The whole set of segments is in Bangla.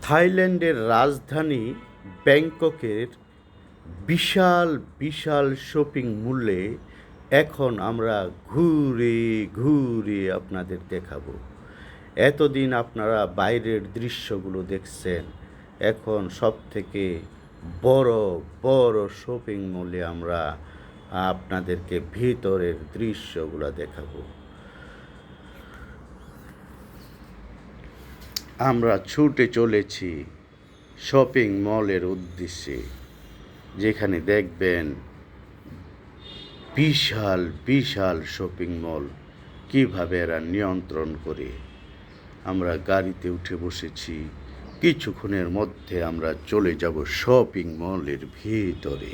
থাইল্যান্ডের রাজধানী ব্যাংককের বিশাল বিশাল শপিং মলে এখন আমরা ঘুরে ঘুরে আপনাদের দেখাবো। এতদিন আপনারা বাইরের দৃশ্যগুলো দেখছেন, এখন সবথেকে বড় বড় শপিং মলে আমরা আপনাদেরকে ভিতরের দৃশ্যগুলো দেখাবো। আমরা ছুটে চলেছি শপিং মলের উদ্দেশ্যে, যেখানে দেখবেন বিশাল বিশাল শপিং মল কীভাবে এরা নিয়ন্ত্রণ করে। আমরা গাড়িতে উঠে বসেছি, কিছুক্ষণের মধ্যে আমরা চলে যাব শপিং মলের ভিতরে।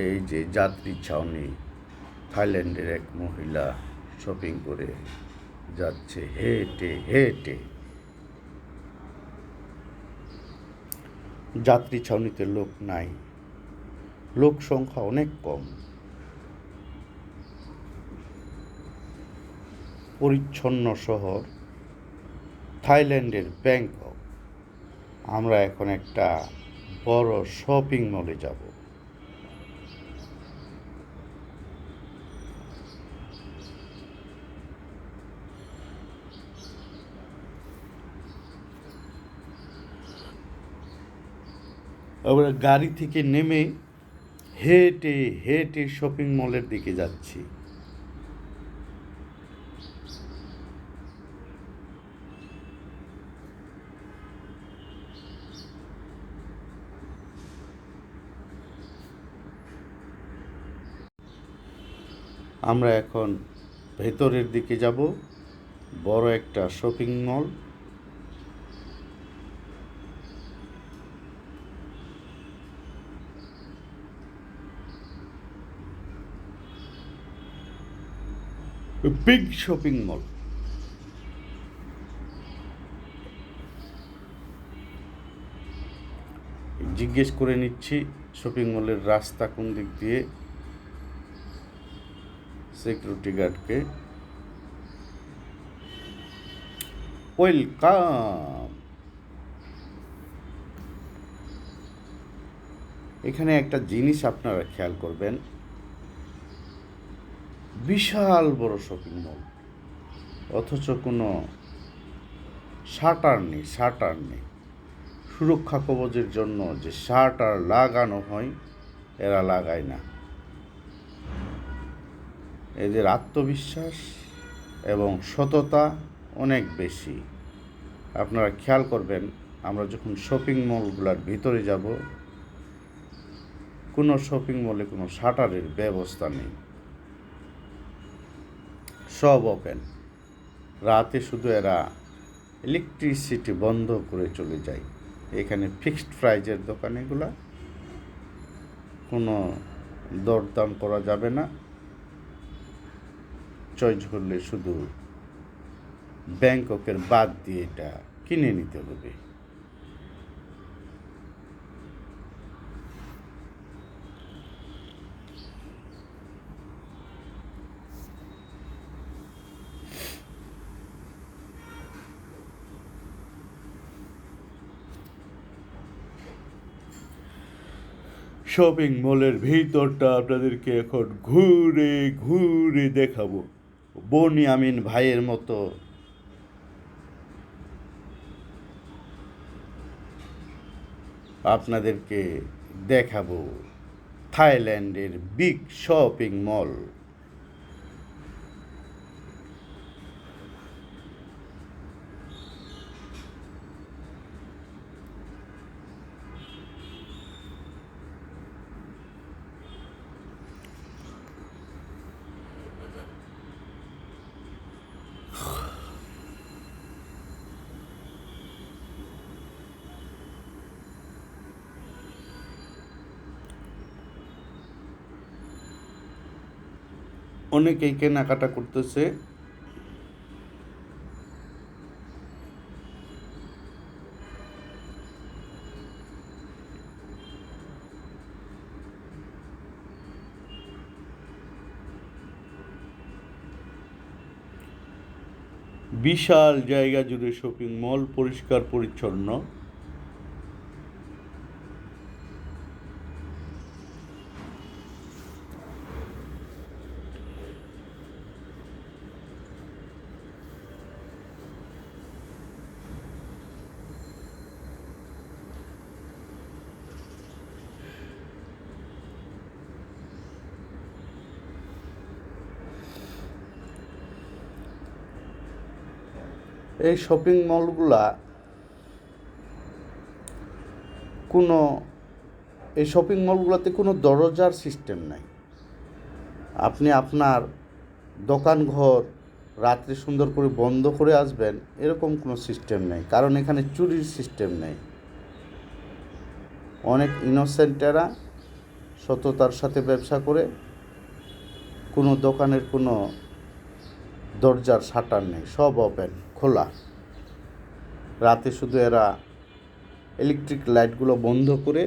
এই যে যাত্রী ছাউনি, থাইল্যান্ডের এক মহিলা শপিং করে যাচ্ছে হেঁটে হেঁটে। যাত্রী ছাউনিতে লোক নাই, লোক সংখ্যা অনেক কম। পরিচ্ছন্ন শহর থাইল্যান্ডের ব্যাংকক। আমরা এখন একটা বড় শপিং মলে যাব। আমরা গাড়ি থেকে নেমে হেঁটে হেঁটে শপিং মলের দিকে যাচ্ছি। আমরা এখন ভেতরের দিকে যাব, বড় একটা shopping mall. Big shopping mall. জিজ্ঞেস করে নিচ্ছি শপিং মলের রাস্তা কোন দিক দিয়ে, সিকিউরিটি গার্ডকে। ওয়েলকাম। এখানে একটা জিনিস আপনারা খেয়াল করবেন, বিশাল বড় শপিং মল, অথচ কোনো শাটার নেই। সুরক্ষা কবচের জন্য যে শাটার লাগানো হয়, এরা লাগায় না। এদের আত্মবিশ্বাস এবং সততা অনেক বেশি। আপনারা খেয়াল করবেন, আমরা যখন শপিং মলগুলোর ভিতরে যাব, কোনো শপিং মলে কোনো শাটারের ব্যবস্থা নেই, সব ওপেন। রাতে শুধু এরা ইলেকট্রিসিটি বন্ধ করে চলে যায়। এখানে ফিক্সড প্রাইজের দোকান এগুলা, কোনো দরদাম করা যাবে না। চয়েস করলে শুধু ব্যাংককের বাদ দিয়ে এটা কিনে নিতে হবে। শপিং মলের ভিতরটা আপনাদেরকে এখন ঘুরে ঘুরে দেখাবো, বনি আমিন ভাইয়ের মতো। আপনাদেরকে দেখাবো থাইল্যান্ডের বিগ শপিং মল। অনেকেই কেনাকাটা করতেছে। বিশাল জায়গা জুড়ে শপিং মল, পরিষ্কার পরিচ্ছন্ন। এই শপিং মলগুলা এই শপিং মলগুলোতে কোনো দরজার সিস্টেম নাই। আপনি আপনার দোকানঘর রাত্রে সুন্দর করে বন্ধ করে আসবেন, এরকম কোনো সিস্টেম নেই, কারণ এখানে চুরির সিস্টেম নেই। অনেক ইনোসেন্টেরা সততার সাথে ব্যবসা করে, কোনো দোকানের কোনো দরজার শাটার নেই, সব ওপেন, খোলা। রাতে শুধু এরা ইলেকট্রিক লাইটগুলো বন্ধ করে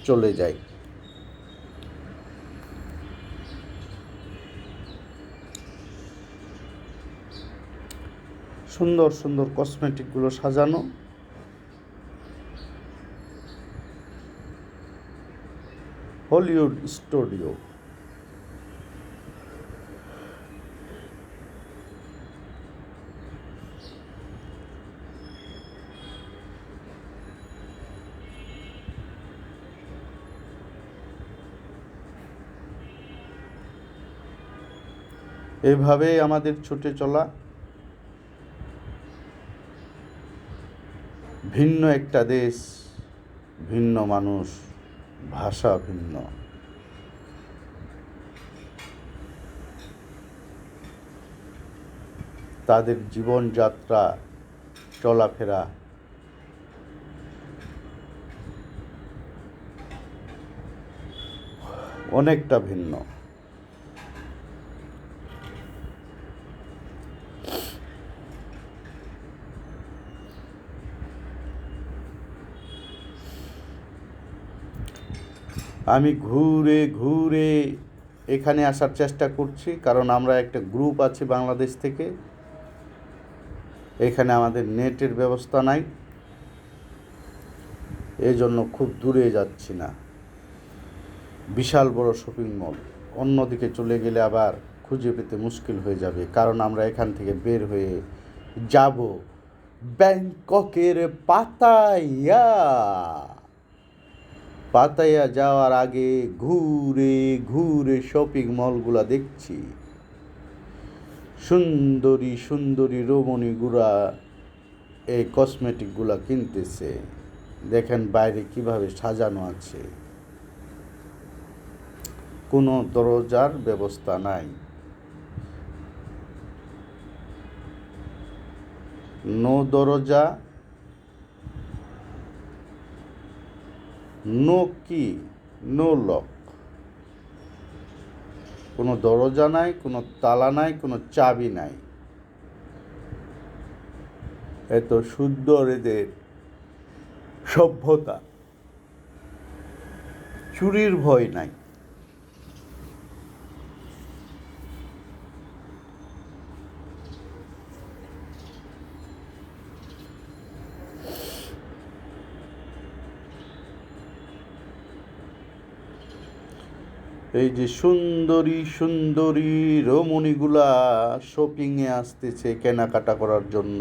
চলে যায়। সুন্দর সুন্দর কসমেটিকগুলো সাজানো, হলিউড স্টুডিও। এভাবেই আমাদের ছুটে চলা। ভিন্ন একটা দেশ, ভিন্ন মানুষ, ভাষা ভিন্ন। তাদের জীবনযাত্রা, চলাফেরা অনেকটা ভিন্ন। আমি ঘুরে ঘুরে এখানে আসার চেষ্টা করছি, কারণ আমরা একটা গ্রুপ আছি বাংলাদেশ থেকে। এখানে আমাদের নেটের ব্যবস্থা নাই, এই জন্য খুব দূরে যাচ্ছি না। বিশাল বড় শপিং মল, অন্যদিকে চলে গেলে আবার খুঁজে পেতে মুশকিল হয়ে যাবে, কারণ আমরা এখান থেকে বের হয়ে যাব ব্যাংককের পাতায়া। পাতায়া যাওয়ার আগে ঘুরে ঘুরে শপিং মলগুলা দেখছি। সুন্দরী সুন্দরী রমণীগুলা এই কসমেটিকগুলা কিনতেছে। দেখেন বাইরে কিভাবে সাজানো আছে। কোনো দরজার ব্যবস্থা নাই, নো দরজা, নো কি, নো লক। কোনো দরজা নাই, কোনো তালা নাই, কোনো চাবি নাই। এত সুন্দর এদের সভ্যতা, চুরির ভয় নাই। এই যে সুন্দরী সুন্দরী রমণীগুলা শপিংয়ে আসতেছে কেনাকাটা করার জন্য।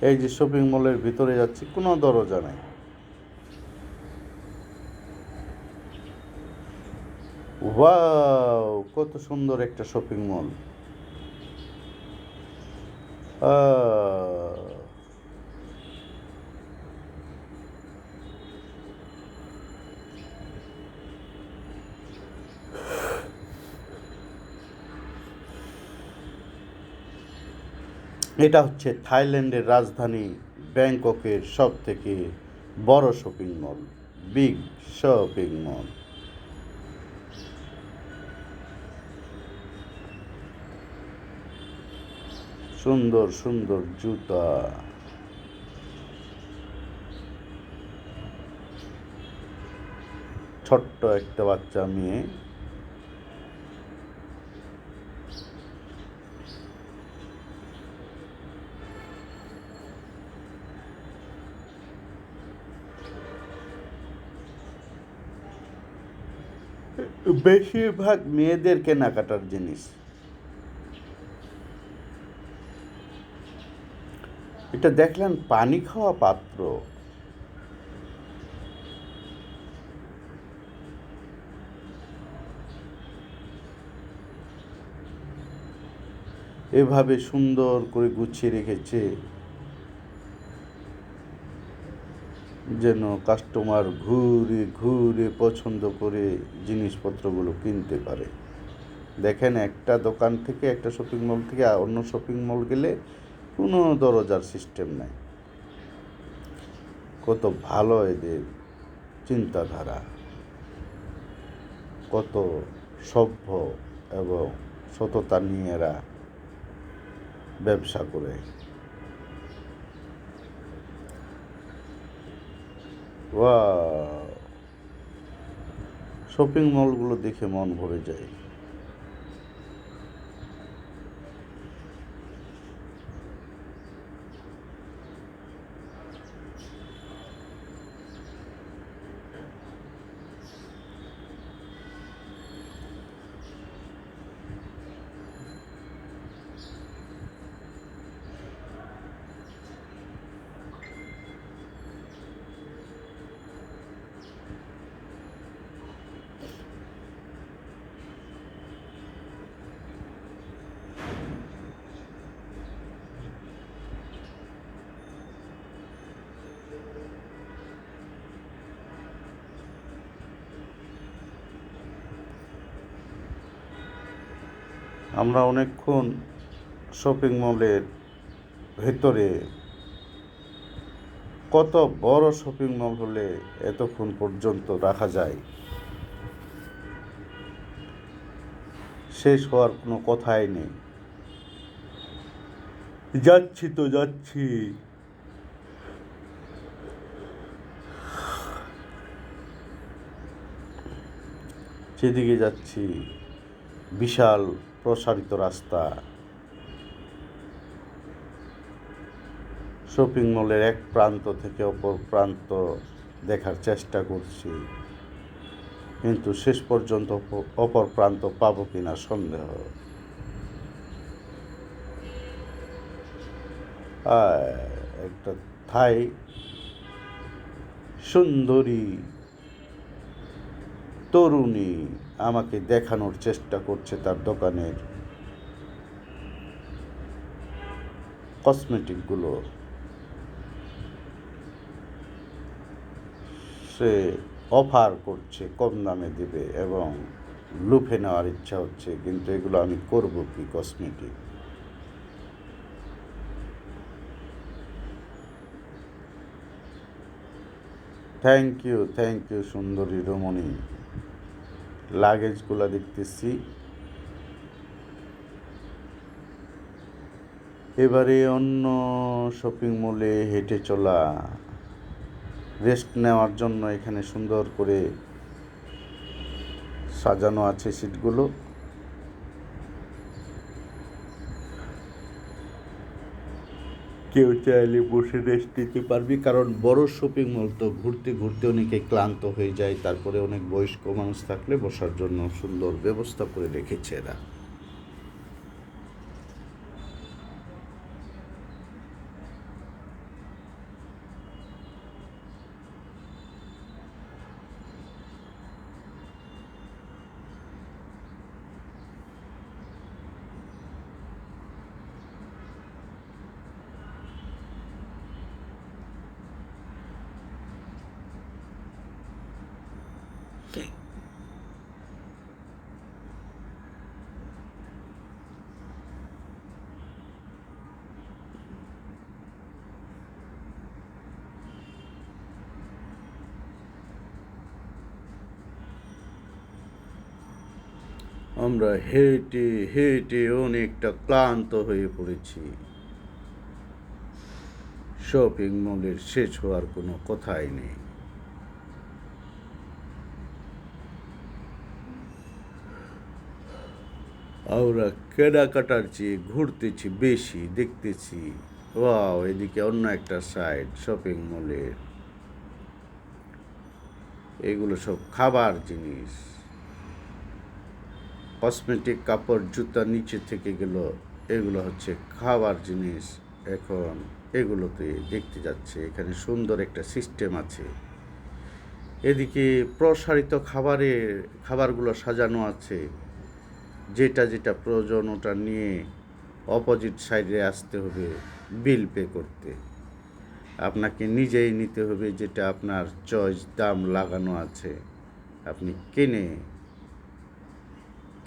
এই যে শপিং মলের ভিতরে যাচ্ছি, কোনো দরজা নাই। ওয়াও, কত সুন্দর একটা শপিং মল। এটা হচ্ছে থাইল্যান্ডের রাজধানী ব্যাংককের সবথেকে বড় shopping mall, big shopping mall. সুন্দর সুন্দর জুতা। ছোট্ট একটা বাচ্চা মেয়ে, বেশিরভাগ মেয়েদের কেনাকাটার জিনিস। এটা দেখলেন পানি খাওয়া পাত্র, এভাবে সুন্দর করে গুছিয়ে রেখেছে যেন কাস্টমার ঘুরে ঘুরে পছন্দ করে জিনিসপত্রগুলো কিনতে পারে। দেখেন, একটা দোকান থেকে, একটা শপিং মল থেকে অন্য শপিং মল গেলে কোনো দরজার সিস্টেম নাই। কত ভালো এদের চিন্তাধারা, কত সভ্য এবং সততা নিয়ে এরা ব্যবসা করে। শপিং মলগুলো দেখে মন ভরে যায়। আমরা অনেকক্ষণ শপিং মলের ভেতরে, কত বড় শপিং মল হলে এতক্ষণ পর্যন্ত রাখা যায়, শেষ হওয়ার কোনো কথাই নেই। যাচ্ছি তো যাচ্ছি, যেদিকে যাচ্ছি বিশাল প্রসারিত রাস্তা। শপিং মলের এক প্রান্ত থেকে অপর প্রান্ত দেখার চেষ্টা করছি, কিন্তু শেষ পর্যন্ত অপর প্রান্ত পাবো কিনা সন্দেহ। একটা থাই সুন্দরী তরুণী আমাকে দেখানোর চেষ্টা করছে তার দোকানের কসমেটিকগুলো। সে অফার করছে, কম দামে দেবে এবং লুফে নেওয়ার ইচ্ছা হচ্ছে, কিন্তু এগুলো আমি করব কি? কসমেটিক। থ্যাংক ইউ সুন্দরী রমণী। লাগেজগুলো দেখতেছি। এবারে অন্য শপিং মলে হেঁটে চলা, রেস্ট নেওয়ার জন্য এখানে সুন্দর করে সাজানো আছে সিটগুলো। কেউ চাইলে বসে রেস্ট নিতে পারবি, কারণ বড় শপিং মল তো ঘুরতে ঘুরতে অনেকে ক্লান্ত হয়ে যায়। তারপরে অনেক বয়স্ক মানুষ থাকলে বসার জন্য সুন্দর ব্যবস্থা করে রেখেছে এরা। আমরা হেঁটে হেঁটে অনেকটা ক্লান্ত হয়ে পড়েছি। শপিং মলের শেষ হওয়ার কোনো কথাই নেই। আমরা কেনাকাটার চেয়ে ঘুরতেছি বেশি, দেখতেছি ওয়াও, এদিকে অন্য একটা সাইড শপিং মলের, এগুলো সব খাবার জিনিস, কসমেটিক, কাপড়, জুতা নিচে থেকে গেল, এগুলো হচ্ছে খাবার জিনিস। এখন এগুলোতে দেখতে যাচ্ছে, এখানে সুন্দর একটা সিস্টেম আছে। এদিকে প্রসারিত খাবারগুলো সাজানো আছে, যেটা যেটা প্রয়োজন ওটা নিয়ে অপোজিট সাইডে আসতে হবে বিল পে করতে। আপনাকে নিজেই নিতে হবে, যেটা আপনার চয়েস দাম লাগানো আছে। আপনি কিনে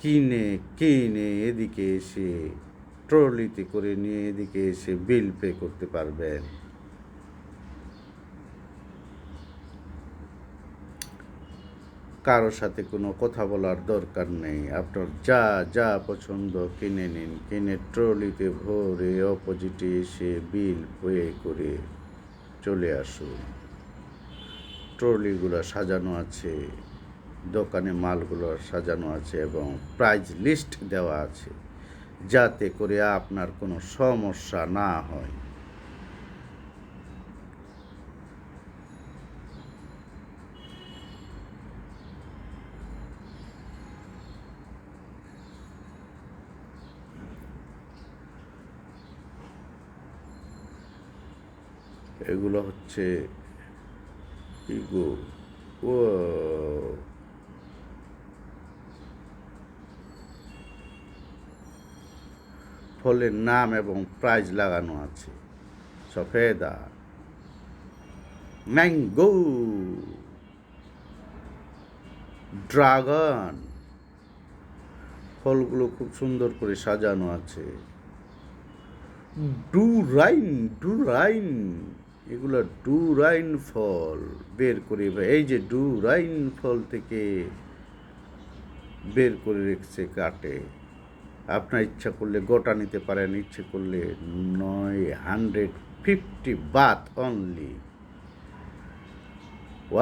কিনে কিনে এদিকে এসে ট্রলিতে করে নিয়ে এদিকে এসে বিল পে করতে পারবেন। কারোর সাথে কোনো কথা বলার দরকার নেই। আপনার যা যা পছন্দ কিনে নিন, কিনে ট্রলিতে ভরে অপোজিটে এসে বিল পে করে চলে আসুন। ট্রলিগুলো সাজানো আছে, দোকানে মালগুলো সাজানো আছে এবং প্রাইস লিস্ট দেওয়া আছে, যাতে করে আপনার কোনো সমস্যা না হয়। এগুলো হচ্ছে ইগো ও ফলের নাম এবং প্রাইজ লাগানো আছে। সফেদা, ম্যাঙ্গো, ড্রাগন, ফলগুলো খুব সুন্দর করে সাজানো আছে। ডুরাইন, ডুরাইন, এগুলো ডুরাইন ফল বের করে, এই যে ডুরাইন ফল থেকে বের করে রেখেছে কাটে। আপনার ইচ্ছা করলে গোটা নিতে পারেন, ইচ্ছে করলে 950 বাত অনলি।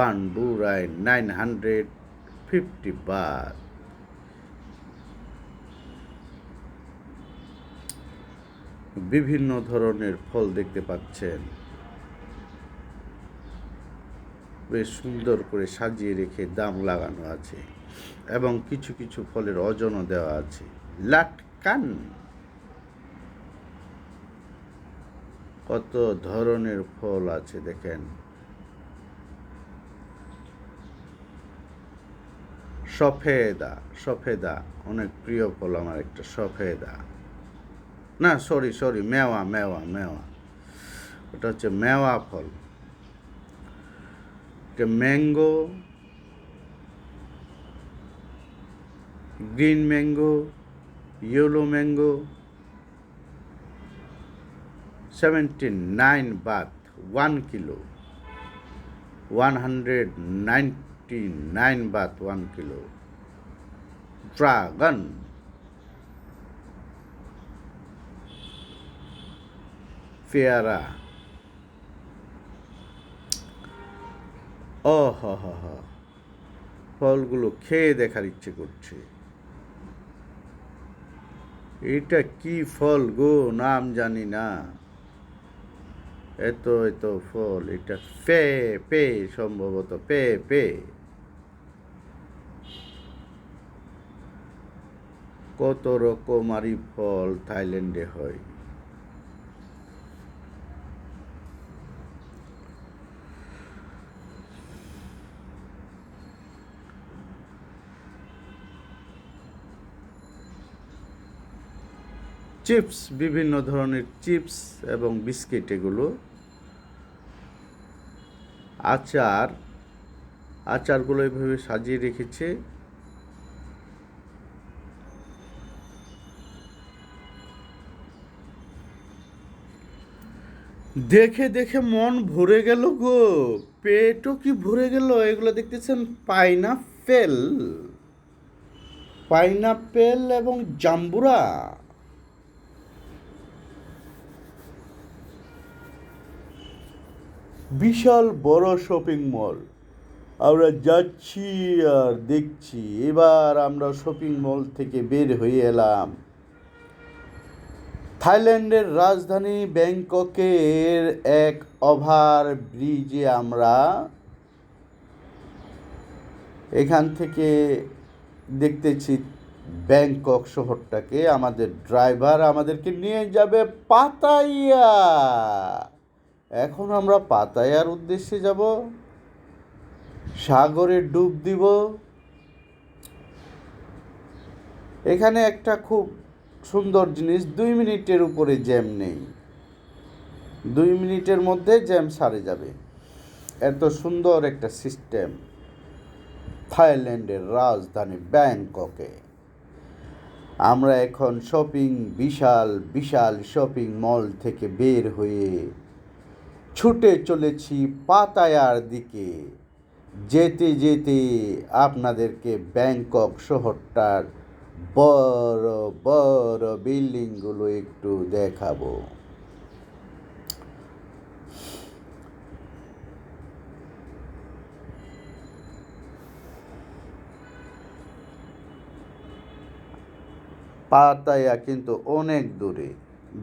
1 ডুরাইন 950 বাত। বিভিন্ন ধরনের ফল দেখতে পাচ্ছেন, বেশ সুন্দর করে সাজিয়ে রেখে দাম লাগানো আছে এবং কিছু কিছু ফলের ওজনও দেওয়া আছে। লাটকান, কত ধরনের ফল আছে দেখেন। সফেদা, সফেদা অনেক প্রিয় ফল আমার একটা, সফেদা না, সরি, মেওয়া, মেওয়া, মেওয়া, ওটা হচ্ছে মেওয়া ফল। এটা mango, green mango, yellow mango, 79 Baat 1 kilo, 199 Baat 1 kilo. Dragon, পেয়ারা, ও হ, ফলগুলো খেয়ে দেখার ইচ্ছে করছে। এটা কি ফল গো, নাম জানি না, এত ফল। এটা পে সম্ভবত পে। কত রকমারি ফল থাইল্যান্ডে হয়। চিপস, বিভিন্ন ধরনের চিপস এবং বিস্কিট, এগুলো আচারগুলো এভাবে সাজিয়ে রেখেছে। দেখে দেখে মন ভরে গেল গো, পেটও কি ভরে গেল। এগুলো দেখতেছেন পাইনাপেল এবং জাম্বুরা। বিশাল বড় শপিং মল। আমরা যাচ্ছি আর দেখছি। এবার আমরা শপিং মল থেকে বের হয়ে এলাম। থাইল্যান্ডের রাজধানী ব্যাংককের এক ওভার ব্রিজে আমরা এখান থেকে দেখতেছি ব্যাংকক শহরটাকে। আমাদের ড্রাইভার আমাদেরকে নিয়ে যাবে পাতায়া। এখন আমরা পাতায়ার উদ্দেশ্যে যাব, সাগরে ডুব দিব। এখানে একটা খুব সুন্দর জিনিস, 2 মিনিটের উপরে জ্যাম নেই। 2 মিনিটের মধ্যে জ্যাম সারে যাবে, এত সুন্দর একটা সিস্টেম থাইল্যান্ডের রাজধানী ব্যাংককে। আমরা এখন বিশাল বিশাল শপিং মল থেকে বের হয়ে ছুটে চলেছি পাতায়ার দিকে। যেতে যেতে আপনাদেরকে ব্যাংকক শহরটার বড় বড় বিল্ডিংগুলো একটু দেখাবো। পাতায়া কিন্তু অনেক দূরে,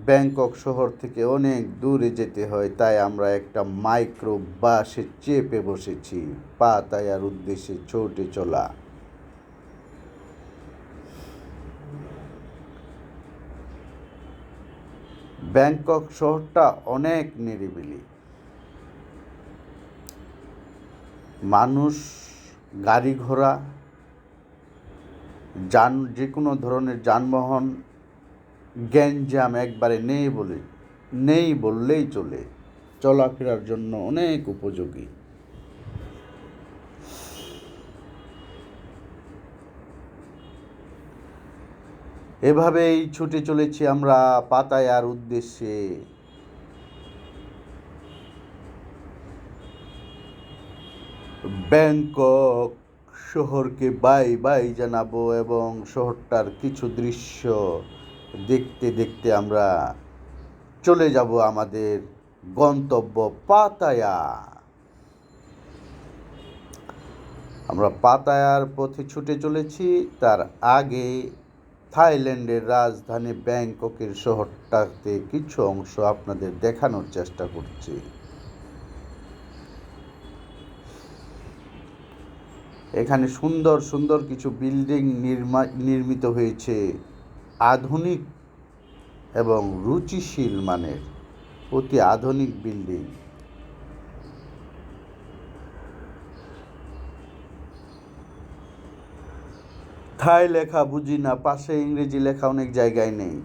ব্যাংকক শহর থেকে অনেক দূরে যেতে হয়। তাই আমরা একটা মাইক্রো বাসে চেপে বসেছি পাতায়ার উদ্দেশ্যে ছুটে চলা। ব্যাংকক শহরটা অনেক নিরিবিলি। মানুষ, গাড়ি ঘোড়া, যে কোনো ধরনের যানবাহন গ্যাঞ্জাম একবারে নেই বললেই চলে। চলাফেরার জন্য অনেক উপযোগী। এভাবেই ছুটে চলেছি আমরা পাতায়ার উদ্দেশ্যে। ব্যাংকক শহরকে বাই বাই জানাবো এবং শহরটার কিছু দৃশ্য দেখতে দেখতে আমরা চলে যাব আমাদের গন্তব্য পাতায়া। আমরা পাতায়ার পথে ছুটে চলেছি। তার আগে থাইল্যান্ডের রাজধানী ব্যাংককের শহরটাতে কিছু অংশ আপনাদের দেখানোর চেষ্টা করছি। এখানে সুন্দর সুন্দর কিছু বিল্ডিং নির্মিত হয়েছে, আধুনিক এবং রুচিশীল মানের, অতি আধুনিক বিল্ডিং। থাই লেখা বুঝি না, পাশে ইংরেজি লেখা অনেক জায়গায় নেই।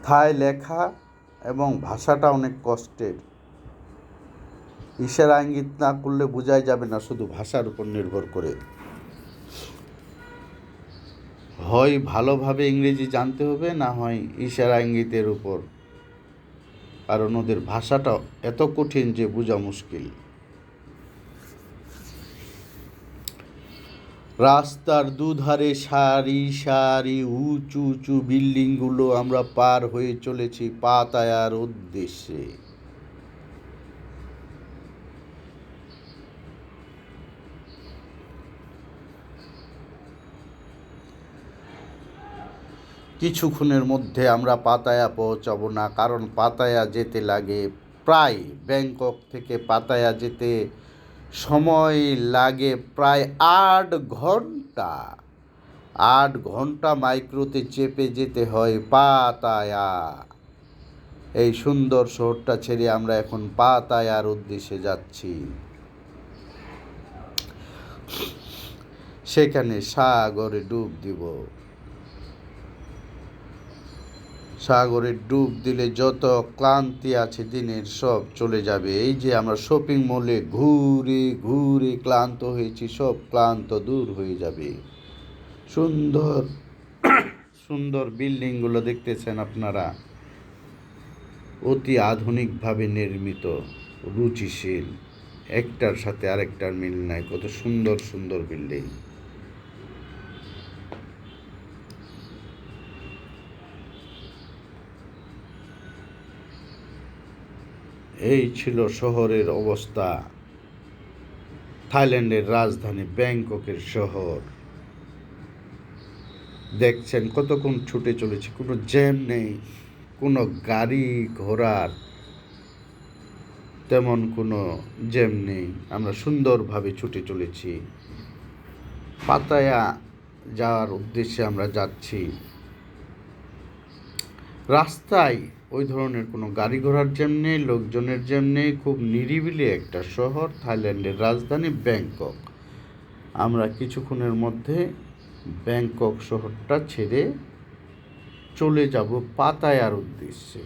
থাই লেখা এবং ভাষাটা অনেক কষ্টের। ইশারা ইঙ্গিত না করলে বোঝাই যাবে না, শুধু ভাষার উপর নির্ভর করে। হয় ভালোভাবে ইংরেজি জানতে হবে, না হয় ইশারা ইঙ্গিতের উপর, কারণ ওদের ভাষাটা এত কঠিন যে বোঝা মুশকিল। রাস্তার দুধারে সারি সারি উঁচু উঁচু বিল্ডিংগুলো আমরা পার হয়ে চলেছি পাতায়ার উদ্দেশ্যে। কিছুক্ষণের মধ্যে আমরা পাতায়া পৌঁছাবো না, কারণ পাতায়া যেতে লাগে প্রায়, ব্যাংকক থেকে পাতায়া যেতে সময় লাগে প্রায় 8 ঘন্টা। 8 ঘন্টা মাইক্রোতে চেপে যেতে হয় পাতায়া। এই সুন্দর শহরটা ছেড়ে আমরা এখন পাতায়ার উদ্দেশ্যে যাচ্ছি। সেখানে সাগরে ডুব দিব। সাগরে ডুব দিলে যত ক্লান্তি আছে দিনের সব চলে যাবে। এই যে আমরা শপিং মলে ঘুরে ঘুরে ক্লান্ত হয়েছি, সব ক্লান্ত দূর হয়ে যাবে। সুন্দর সুন্দর বিল্ডিংগুলো দেখতেছেন আপনারা, অতি আধুনিকভাবে নির্মিত, রুচিশীল, একটার সাথে আরেকটার মিল নাই। কত সুন্দর সুন্দর বিল্ডিং। এই ছিল শহরের অবস্থা। থাইল্যান্ডের রাজধানী ব্যাংককের শহর। দেখছেন কতক্ষণ ছুটে চলেছি, কোনো জ্যাম নেই, কোনো গাড়ি ঘোড়ার তেমন কোনো জ্যাম নেই। আমরা সুন্দরভাবে ছুটে চলেছি। পাতায়া যাওয়ার উদ্দেশ্যে আমরা যাচ্ছি। রাস্তায় ওই ধরনের কোনো গাড়ি ঘোড়ার জ্যাম নেই, লোকজনের জ্যাম নেই। খুব নিরিবিলি একটা শহর, থাইল্যান্ডের রাজধানী ব্যাংকক। আমরা কিছুক্ষণের মধ্যে ব্যাংকক শহরটা ছেড়ে চলে যাব পাতায়ার উদ্দেশ্যে।